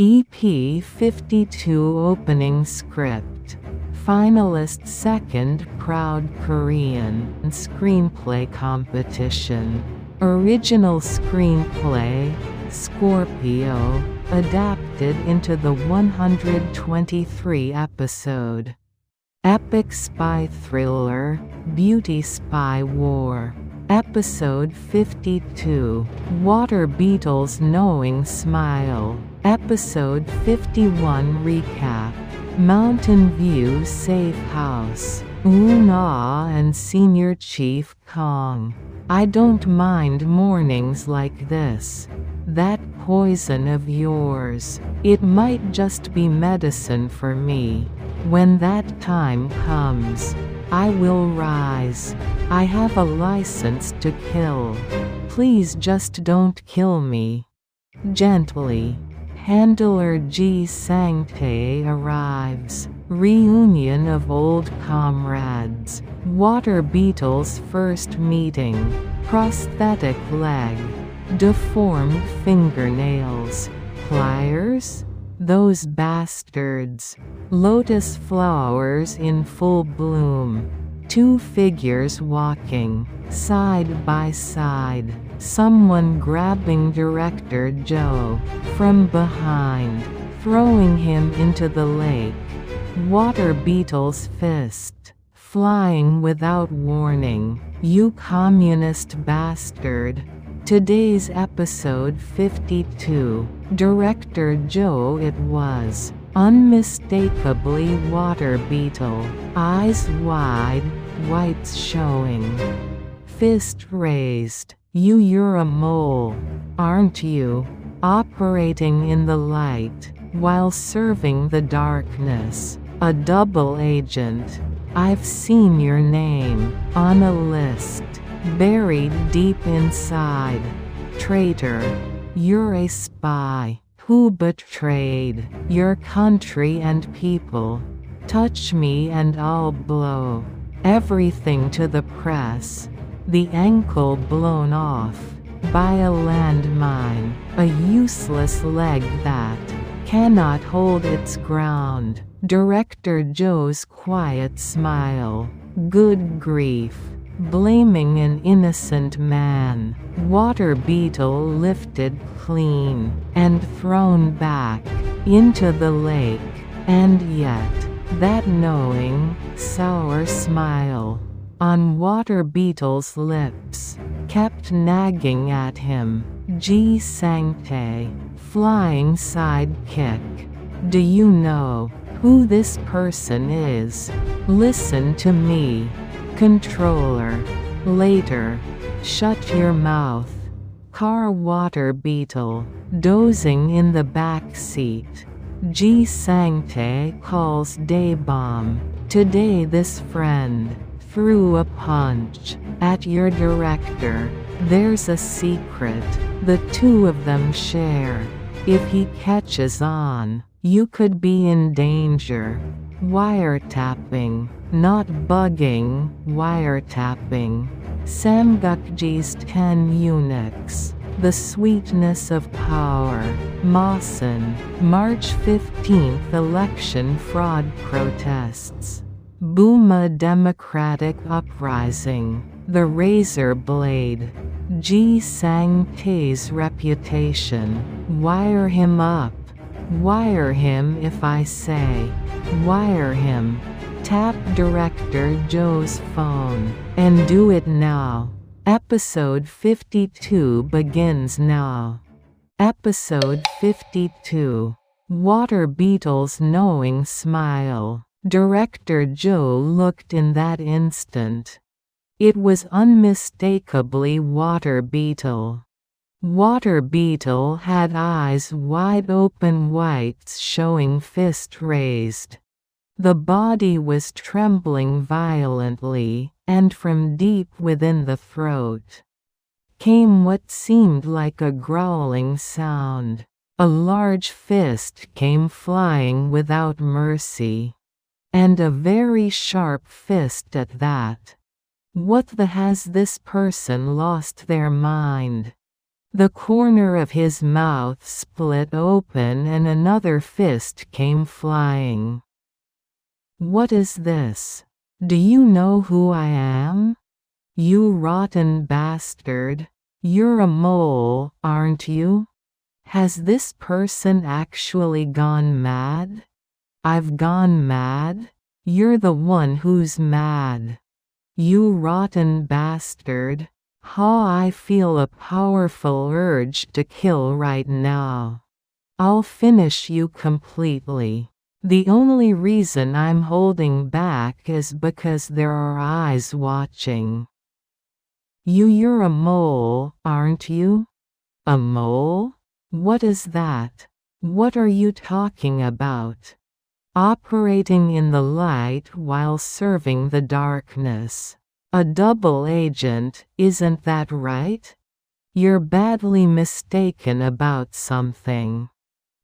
EP52 opening script. Finalist second Proud Korean Screenplay competition. Original screenplay, Scorpio, adapted into the 123 episode. Epic spy thriller, Beauty Spy War. Episode 52, Water Beetle's Knowing Smile. Episode 51 recap, Mountain View Safe House, Eun-ah and Senior Chief Kang. I don't mind mornings like this. That poison of yours, it might just be medicine for me. When that time comes, I will rise. I have a license to kill. Please just don't kill me. Gently. Handler Ji Sang-tae arrives. Reunion of old comrades. Water Beetle's first meeting. Prosthetic leg. Deformed fingernails. Pliers? Those bastards. Lotus flowers in full bloom. Two figures walking, side by side. Someone grabbing Director Joe from behind, throwing him into the lake. Water Beetle's fist, flying without warning. You communist bastard. Today's episode 52. Director Joe. It was unmistakably Water Beetle, eyes wide, whites showing. Fist raised. You're a mole, aren't you? Operating in the light, while serving the darkness. A double agent. I've seen your name on a list, buried deep inside. Traitor. You're a spy who betrayed your country and people. Touch me and I'll blow everything to the press. The ankle blown off by a landmine, a useless leg that cannot hold its ground. Director Joe's quiet smile. Good grief. Blaming an innocent man. Water Beetle lifted clean and thrown back into the lake, and yet that knowing, sour smile on Water Beetle's lips kept nagging at him. Ji Sang-tae, flying sidekick. Do you know who this person is? Listen to me. Controller. Later. Shut your mouth. Car. Water Beetle, dozing in the back seat. Ji Sang-tae calls Daebomb. Today this friend threw a punch at your director. There's a secret the two of them share. If he catches on, you could be in danger. Wiretapping, not bugging, wiretapping. Samgukji's 10 eunuchs. The sweetness of power. Masan, March 15th election fraud protests. Buma Democratic uprising. The razor blade. Ji Sang-tae's reputation. Wire him up. Wire him if I say. Wire him. Tap Director Joe's phone, and do it now. Episode 52 begins now. Episode 52. Water Beetle's knowing smile. Director Joe looked in that instant. It was unmistakably Water Beetle. Water Beetle had eyes wide open, whites showing, fist raised. The body was trembling violently, and from deep within the throat came what seemed like a growling sound. A large fist came flying without mercy. And a very sharp fist at that. What the has this person lost their mind? The corner of his mouth split open and another fist came flying. What is this? Do you know who I am? You rotten bastard. You're a mole, aren't you? Has this person actually gone mad? I've gone mad? You're the one who's mad. You rotten bastard. I feel a powerful urge to kill right now. I'll finish you completely. The only reason I'm holding back is because there are eyes watching. You're a mole, aren't you? A mole? What is that? What are you talking about? Operating in the light while serving the darkness. A double agent, isn't that right? You're badly mistaken about something.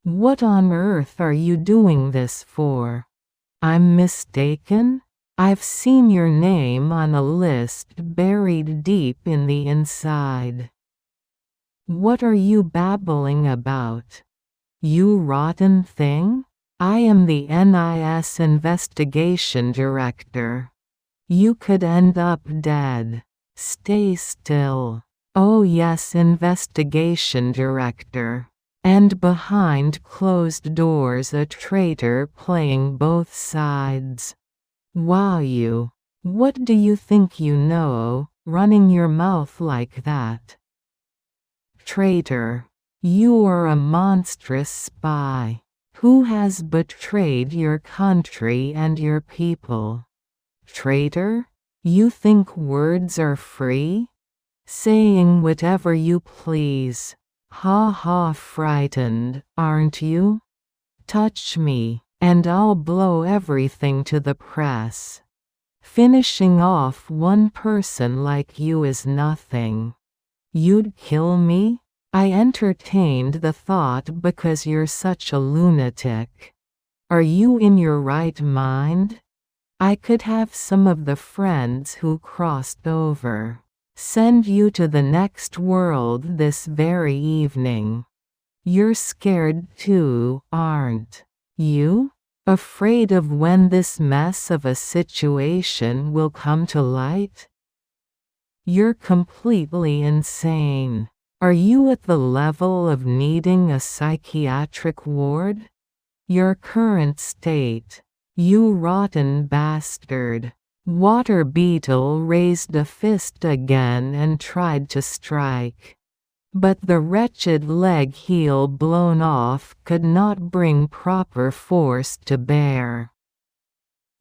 What on earth are you doing this for? I'm mistaken? I've seen your name on a list buried deep in the inside. What are you babbling about? You rotten thing? I am the NIS investigation director. You could end up dead. Stay still. Oh yes, investigation director. And behind closed doors a traitor playing both sides. Wow, you. What do you think you know, running your mouth like that? Traitor. You are a monstrous spy. Who has betrayed your country and your people? Traitor? You think words are free? Saying whatever you please. Frightened, aren't you? Touch me, and I'll blow everything to the press. Finishing off one person like you is nothing. You'd kill me? I entertained the thought because you're such a lunatic. Are you in your right mind? I could have some of the friends who crossed over. Send you to the next world this very evening. You're scared too, aren't you? Afraid of when this mess of a situation will come to light? You're completely insane. Are you at the level of needing a psychiatric ward? Your current state. You rotten bastard. Water Beetle raised a fist again and tried to strike. But the wretched leg heel blown off could not bring proper force to bear.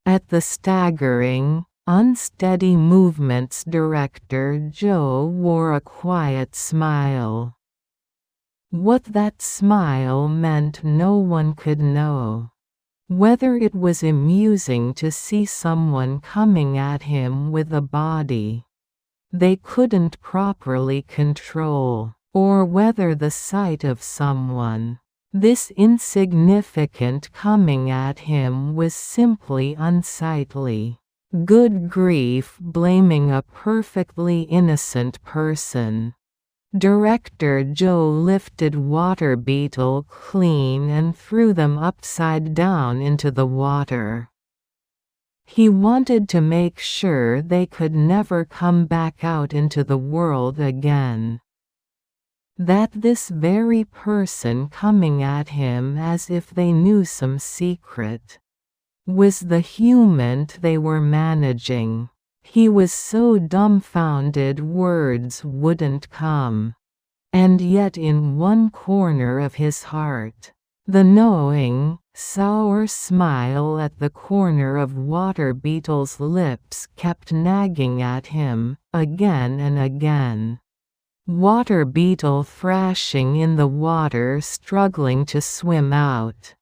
At the staggering, unsteady movements director Joe wore a quiet smile. What that smile meant no one could know. Whether it was amusing to see someone coming at him with a body they couldn't properly control, or whether the sight of someone this insignificant coming at him was simply unsightly. Good grief, blaming a perfectly innocent person. Director Joe lifted Water Beetle clean and threw them upside down into the water. He wanted to make sure they could never come back out into the world again. That this very person coming at him as if they knew some secret was the HUMINT they were managing. He was so dumbfounded words wouldn't come. And yet in one corner of his heart, the knowing, sour smile at the corner of Water Beetle's lips kept nagging at him, again and again. Water Beetle thrashing in the water, struggling to swim out.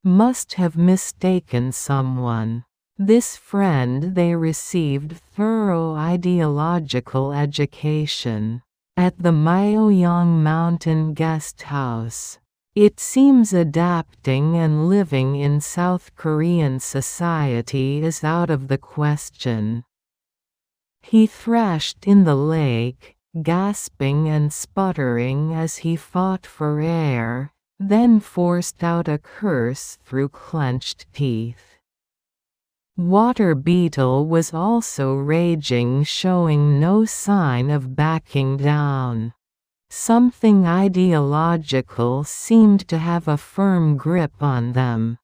Must have mistaken someone. This friend they received thorough ideological education at the Myeoyang Mountain Guest House. It seems adapting and living in South Korean society is out of the question. He thrashed in the lake, gasping and sputtering as he fought for air, then forced out a curse through clenched teeth. Water Beetle was also raging, showing no sign of backing down. Something ideological seemed to have a firm grip on them.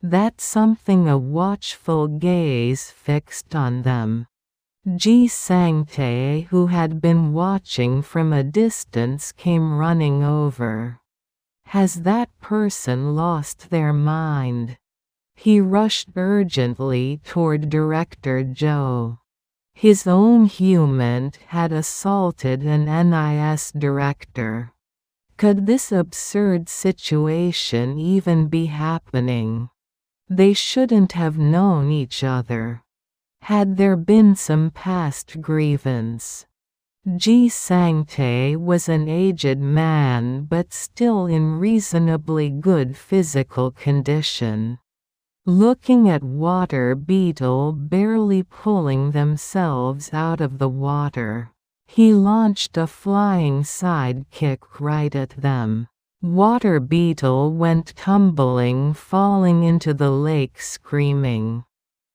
That something, a watchful gaze fixed on them. Ji-sang-tae, who had been watching from a distance, came running over. Has that person lost their mind? He rushed urgently toward Director Joe. His own HUMINT had assaulted an NIS director. Could this absurd situation even be happening? They shouldn't have known each other. Had there been some past grievance? Ji-sang-tae was an aged man but still in reasonably good physical condition. Looking at Water Beetle barely pulling themselves out of the water, he launched a flying sidekick right at them. Water Beetle went tumbling, falling into the lake screaming.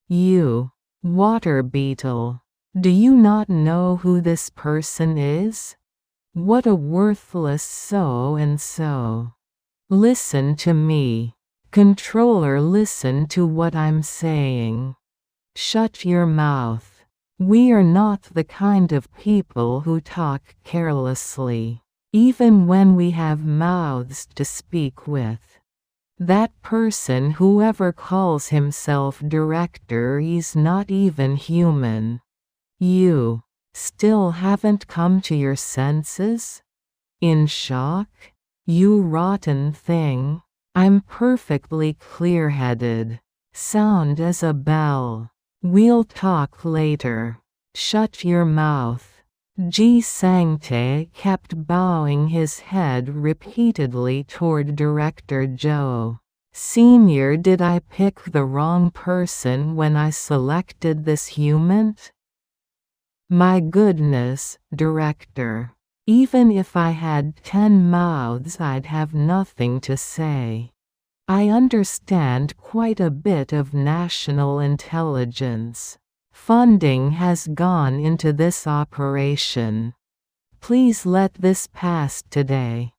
"You, Water Beetle, do you not know who this person is? What a worthless so-and-so. Listen to me. Controller, listen to what I'm saying. Shut your mouth. We are not the kind of people who talk carelessly, even when we have mouths to speak with. That person, whoever calls himself director, is not even human. You still haven't come to your senses? In shock? You rotten thing. I'm perfectly clear-headed. Sound as a bell. We'll talk later. Shut your mouth." Ji-sang-tae kept bowing his head repeatedly toward Director Joe. "Senior, did I pick the wrong person when I selected this HUMINT? My goodness, Director. Even if I had 10 mouths I'd have nothing to say. I understand quite a bit of national intelligence. Funding has gone into this operation. Please let this pass today.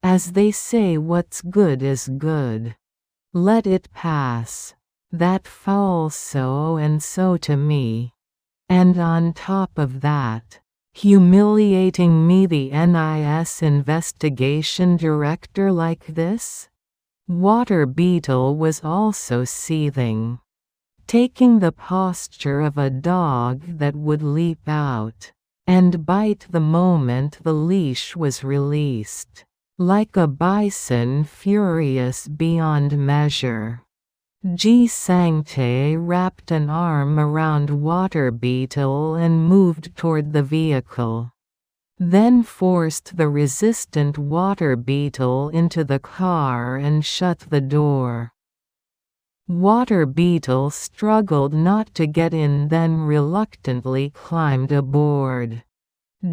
As they say, what's good is good. Let it pass. That foul so-and-so to me. And on top of that, humiliating me, the NIS investigation director, like this?" Water Beetle was also seething, taking the posture of a dog that would leap out and bite the moment the leash was released, like a bison furious beyond measure. Ji-sang-tae wrapped an arm around Water Beetle and moved toward the vehicle. Then forced the resistant Water Beetle into the car and shut the door. Water Beetle struggled not to get in, then reluctantly climbed aboard.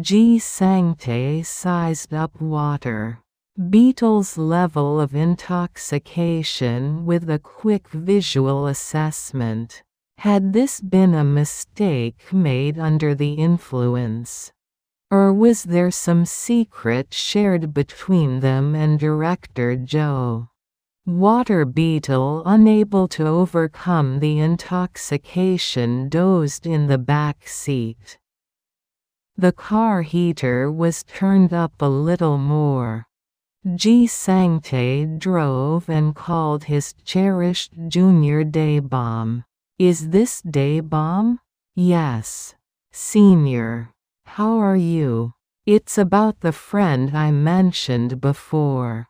Ji-sang-tae sized up Water Beetle's level of intoxication with a quick visual assessment. Had this been a mistake made under the influence? Or was there some secret shared between them and Director Joe? Water Beetle, unable to overcome the intoxication, dozed in the back seat. The car heater was turned up a little more. Ji-sang-tae drove and called his cherished junior Daebomb. "Is this Daebomb?" "Yes. Senior. How are you? It's about the friend I mentioned before."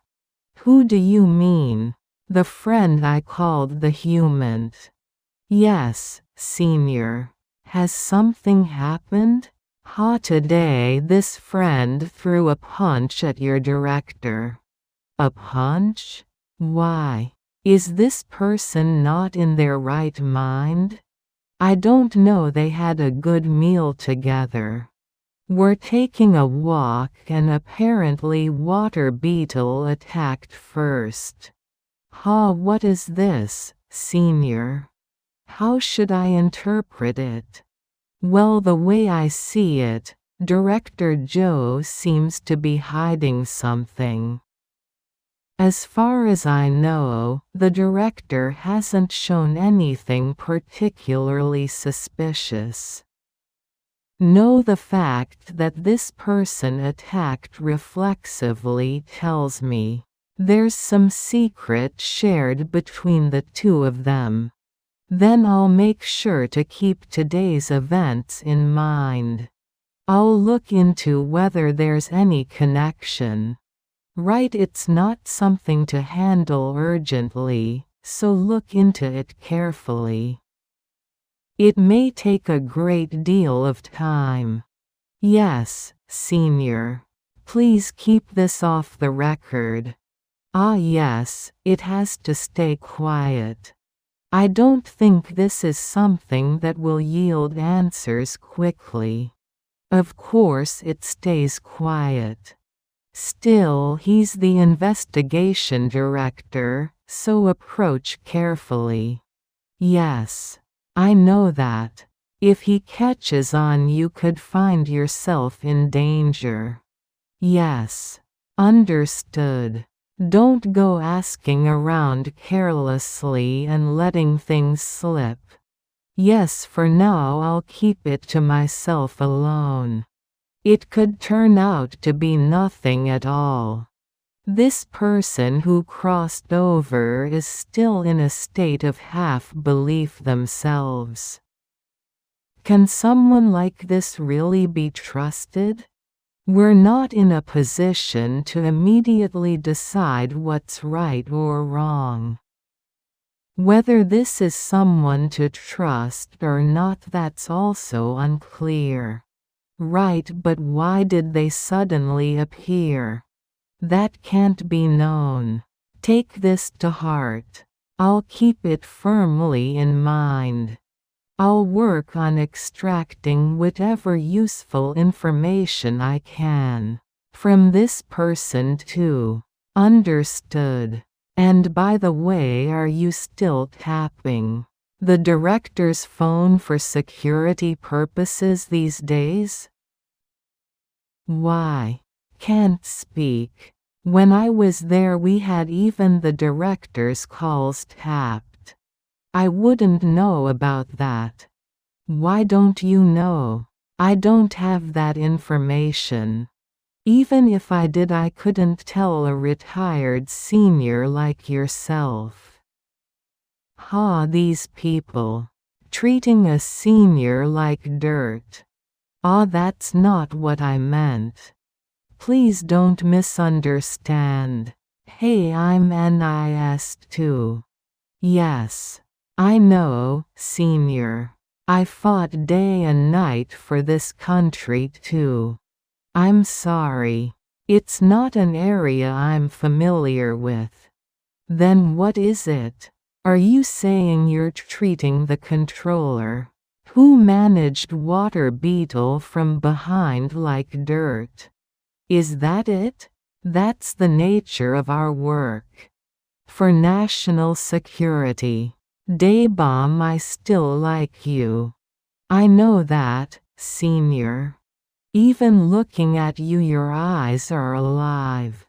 "Who do you mean?" "The friend I called the HUMINT." "Yes, Senior. Has something happened?" Today this friend threw a punch at your director." "A punch? Why? Is this person not in their right mind?" "I don't know, they had a good meal together." We're taking a walk and apparently Water Beetle attacked first. What is this, Senior? How should I interpret it? Well, the way I see it, Director Joe seems to be hiding something. As far as I know, the director hasn't shown anything particularly suspicious. No, the fact that this person attacked reflexively tells me there's some secret shared between the two of them. Then I'll make sure to keep today's events in mind. I'll look into whether there's any connection. Right, it's not something to handle urgently, so look into it carefully. It may take a great deal of time. Yes, Senior. Please keep this off the record. Yes, it has to stay quiet. I don't think this is something that will yield answers quickly. Of course it stays quiet. Still, he's the investigation director, so approach carefully. Yes, I know that. If he catches on, you could find yourself in danger. Yes, understood. Don't go asking around carelessly and letting things slip. Yes, for now I'll keep it to myself alone. It could turn out to be nothing at all. This person who crossed over is still in a state of half-belief themselves. Can someone like this really be trusted? We're not in a position to immediately decide what's right or wrong. Whether this is someone to trust or not, that's also unclear. Right, but why did they suddenly appear? That can't be known. Take this to heart. I'll keep it firmly in mind. I'll work on extracting whatever useful information I can from this person too. Understood. And by the way, are you still tapping the director's phone for security purposes these days? Why? Can't speak. When I was there we had even the director's calls tapped. I wouldn't know about that. Why don't you know? I don't have that information. Even if I did, I couldn't tell a retired senior like yourself. These people. Treating a senior like dirt. That's not what I meant. Please don't misunderstand. Hey, I'm NIS too. Yes. I know, Senior. I fought day and night for this country too. I'm sorry. It's not an area I'm familiar with. Then what is it? Are you saying you're treating the controller, who managed Water Beetle from behind like dirt? Is that it? That's the nature of our work. For national security. Daybomb, I still like you. I know that, Senior. Even looking at you, your eyes are alive.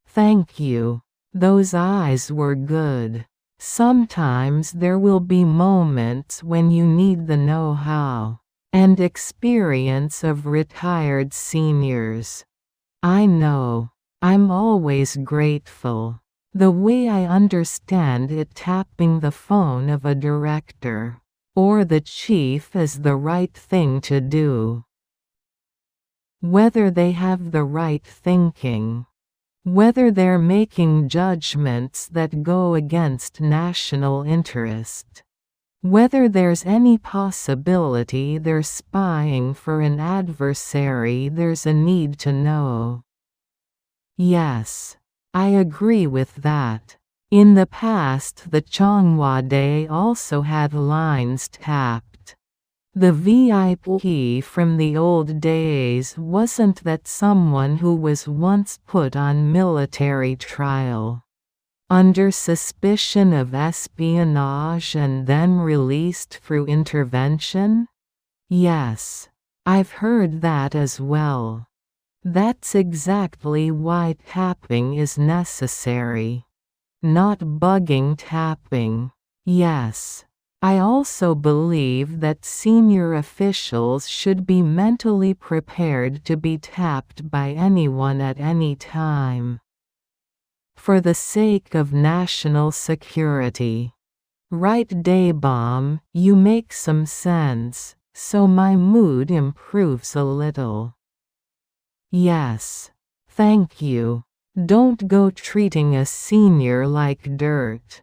Thank you. Those eyes were good. Sometimes there will be moments when you need the know-how and experience of retired seniors. I know. I'm always grateful. The way I understand it, tapping the phone of a director or the chief is the right thing to do. Whether they have the right thinking, whether they're making judgments that go against national interest, whether there's any possibility they're spying for an adversary, there's a need to know. Yes, I agree with that. In the past, the Chonghua also had lines tapped. The VIP from the old days wasn't that someone who was once put on military trial, under suspicion of espionage and then released through intervention? Yes, I've heard that as well. That's exactly why tapping is necessary. Not bugging tapping. Yes. I also believe that senior officials should be mentally prepared to be tapped by anyone at any time. For the sake of national security. Right, Daybomb, you make some sense, so my mood improves a little. Yes. Thank you. Don't go treating a senior like dirt.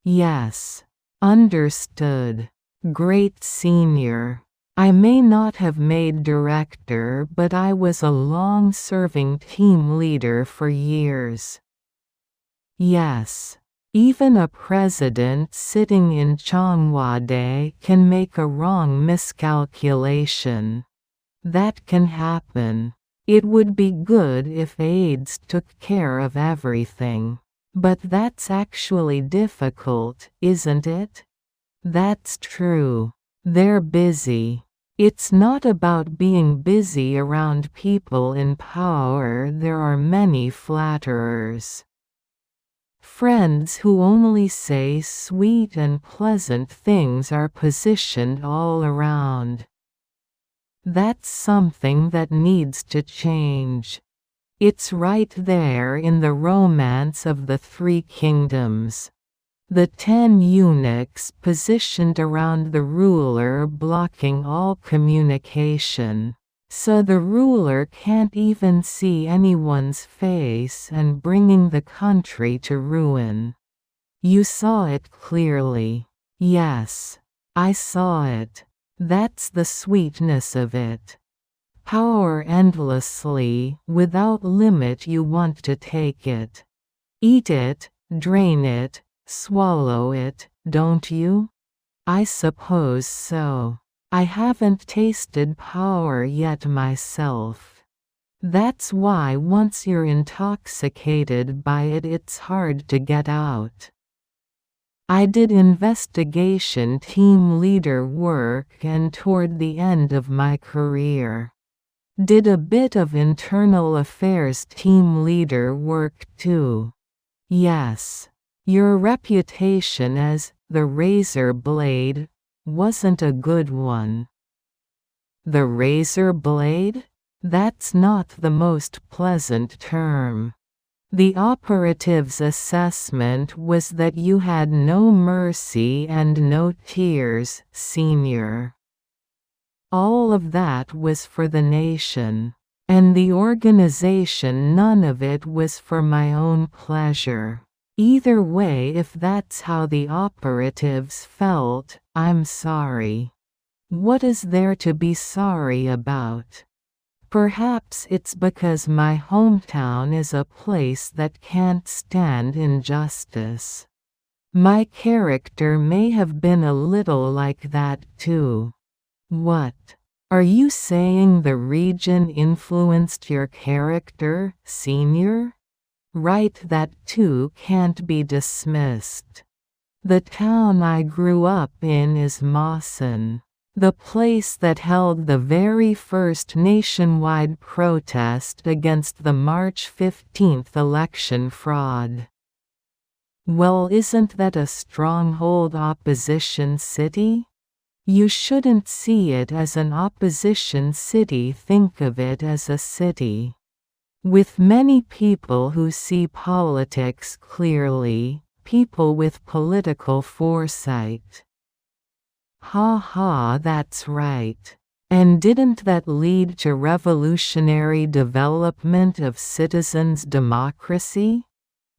Yes. Understood. Great senior. I may not have made director, but I was a long-serving team leader for years. Yes. Even a president sitting in Changwade can make a wrong miscalculation. That can happen. It would be good if aides took care of everything. But that's actually difficult, isn't it? That's true. They're busy. It's not about being busy around people in power. There are many flatterers. Friends who only say sweet and pleasant things are positioned all around. That's something that needs to change. It's right there in the Romance of the Three Kingdoms. The 10 eunuchs positioned around the ruler blocking all communication, so the ruler can't even see anyone's face and bringing the country to ruin. You saw it clearly. Yes, I saw it. That's the sweetness of it. Power endlessly, without limit. You want to take it. Eat it, drain it, swallow it, don't you? I suppose so. I haven't tasted power yet myself. That's why once you're intoxicated by it, it's hard to get out. I did investigation team leader work and toward the end of my career. Did a bit of internal affairs team leader work too. Yes. Your reputation as the razor blade wasn't a good one. The razor blade? That's not the most pleasant term. The operative's assessment was that you had no mercy and no tears, senior. All of that was for the nation. And the organization, none of it was for my own pleasure. Either way, if that's how the operatives felt, I'm sorry. What is there to be sorry about? Perhaps it's because my hometown is a place that can't stand injustice. My character may have been a little like that too. What? Are you saying the region influenced your character, senior? Right, that too can't be dismissed. The town I grew up in is Masan. The place that held the very first nationwide protest against the March 15th election fraud. Well, isn't that a stronghold opposition city? You shouldn't see it as an opposition city, think of it as a city. With many people who see politics clearly, people with political foresight. Ha ha, that's right. And didn't that lead to revolutionary development of citizens' democracy?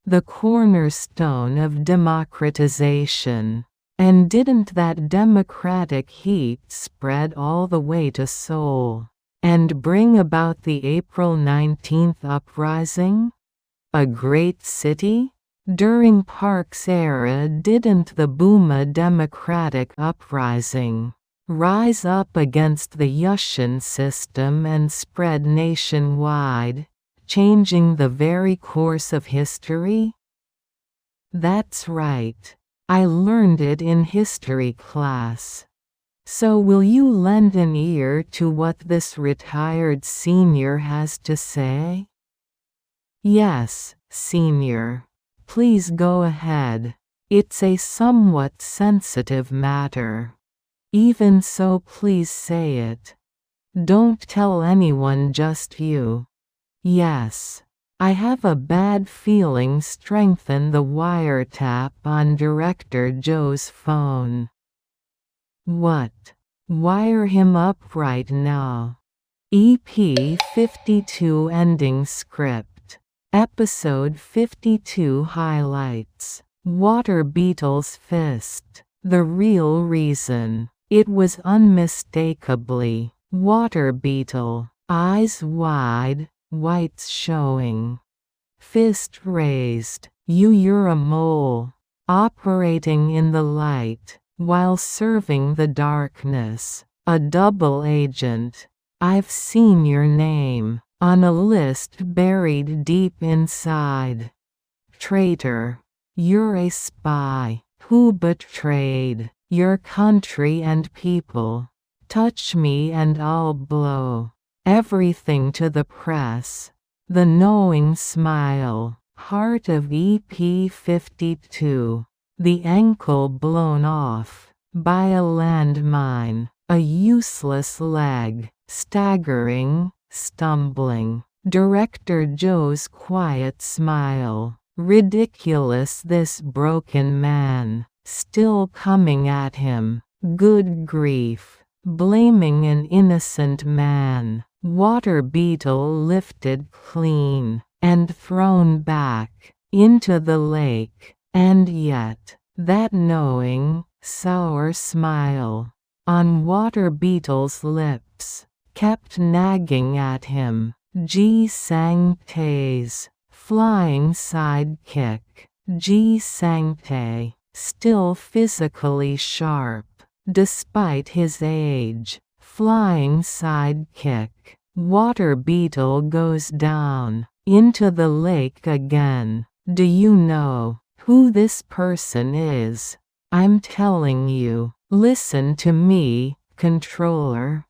The cornerstone of democratization. And didn't that democratic heat spread all the way to Seoul, and bring about the April 19th uprising? A great city? During Park's era, didn't the Buma Democratic Uprising rise up against the Yushin system and spread nationwide, changing the very course of history? That's right. I learned it in history class. So will you lend an ear to what this retired senior has to say? Yes, senior. Please go ahead. It's a somewhat sensitive matter. Even so, please say it. Don't tell anyone, just you. Yes. I have a bad feeling. Strengthen the wiretap on Director Joe's phone. What? Wire him up right now. EP52 ending script. Episode 52 highlights. Water Beetle's fist. The real reason. It was unmistakably Water Beetle. Eyes wide, whites showing. Fist raised. You're a mole. Operating in the light, while serving the darkness. A double agent. I've seen your name on a list buried deep inside. Traitor. You're a spy who betrayed your country and people. Touch me and I'll blow everything to the press. The knowing smile. Heart of EP52. The ankle blown off by a landmine. A useless leg. Staggering, stumbling. Director Joe's quiet smile. Ridiculous, this broken man. Still coming at him. Good grief. Blaming an innocent man. Water Beetle lifted clean and thrown back into the lake. And yet, that knowing, sour smile on Water Beetle's lips kept nagging at him. Ji-sang-tae's flying sidekick. Ji-sang-tae, still physically sharp, despite his age. Flying sidekick. Water Beetle goes down into the lake again. Do you know who this person is? I'm telling you. Listen to me, controller.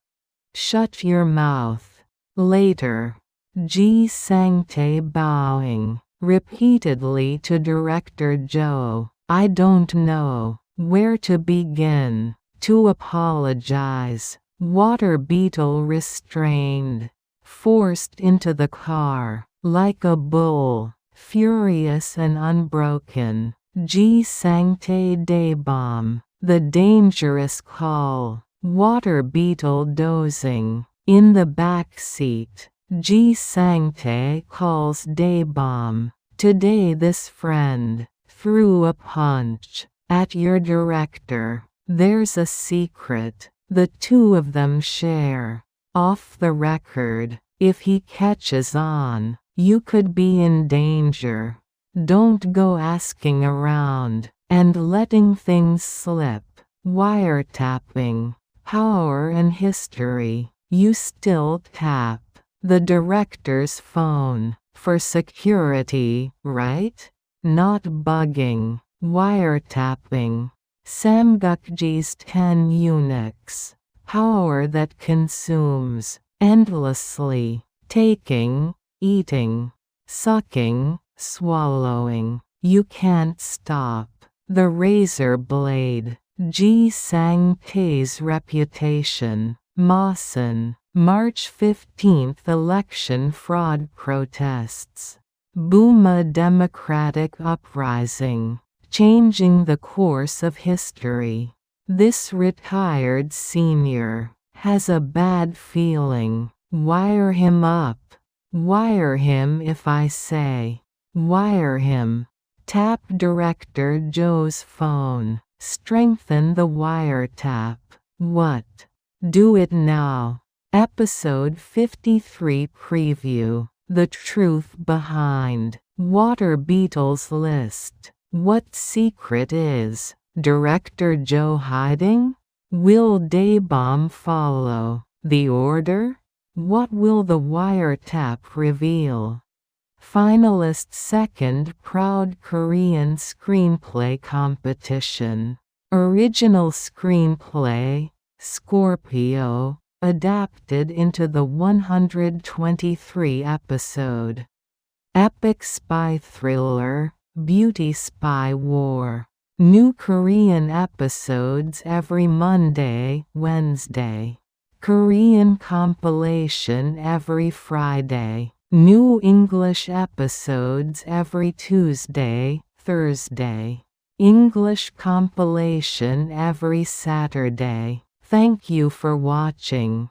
Shut your mouth. Later. Ji-sang-tae bowing repeatedly to Director Joe. I don't know where to begin to apologize. Water Beetle restrained, forced into the car, like a bull, furious and unbroken. Ji-sang-tae day-bomb, the dangerous call. Water Beetle dozing in the back seat. Ji-sang-tae calls day-bomb. Today this friend threw a punch at your director. There's a secret the two of them share. Off the record, if he catches on, you could be in danger. Don't go asking around and letting things slip. Wiretapping. Power and history. You still tap the director's phone for security, right? Not bugging. Wiretapping. Samgukji's 10 eunuchs. Power that consumes endlessly. Taking, eating, sucking, swallowing. You can't stop. The razor blade. Ji-sang-tae's reputation. Masan. March 15 election fraud protests. Buma democratic uprising. Changing the course of history. This retired senior has a bad feeling. Wire him up. Wire him if I say. Wire him. Tap Director Joe's phone. Strengthen the wiretap. What? Do it now. Episode 53 preview. The truth behind Water Beetle's list. What secret is Director Joe hiding? Will Daebomb follow the order? What will the Wiretap reveal? Finalist second Proud Korean Screenplay Competition. Original screenplay, Scorpio, adapted into the 123 episode epic spy thriller, Beauty Spy War. New Korean episodes every Monday, Wednesday. Korean compilation every Friday. New English episodes every Tuesday, Thursday. English compilation every Saturday. Thank you for watching.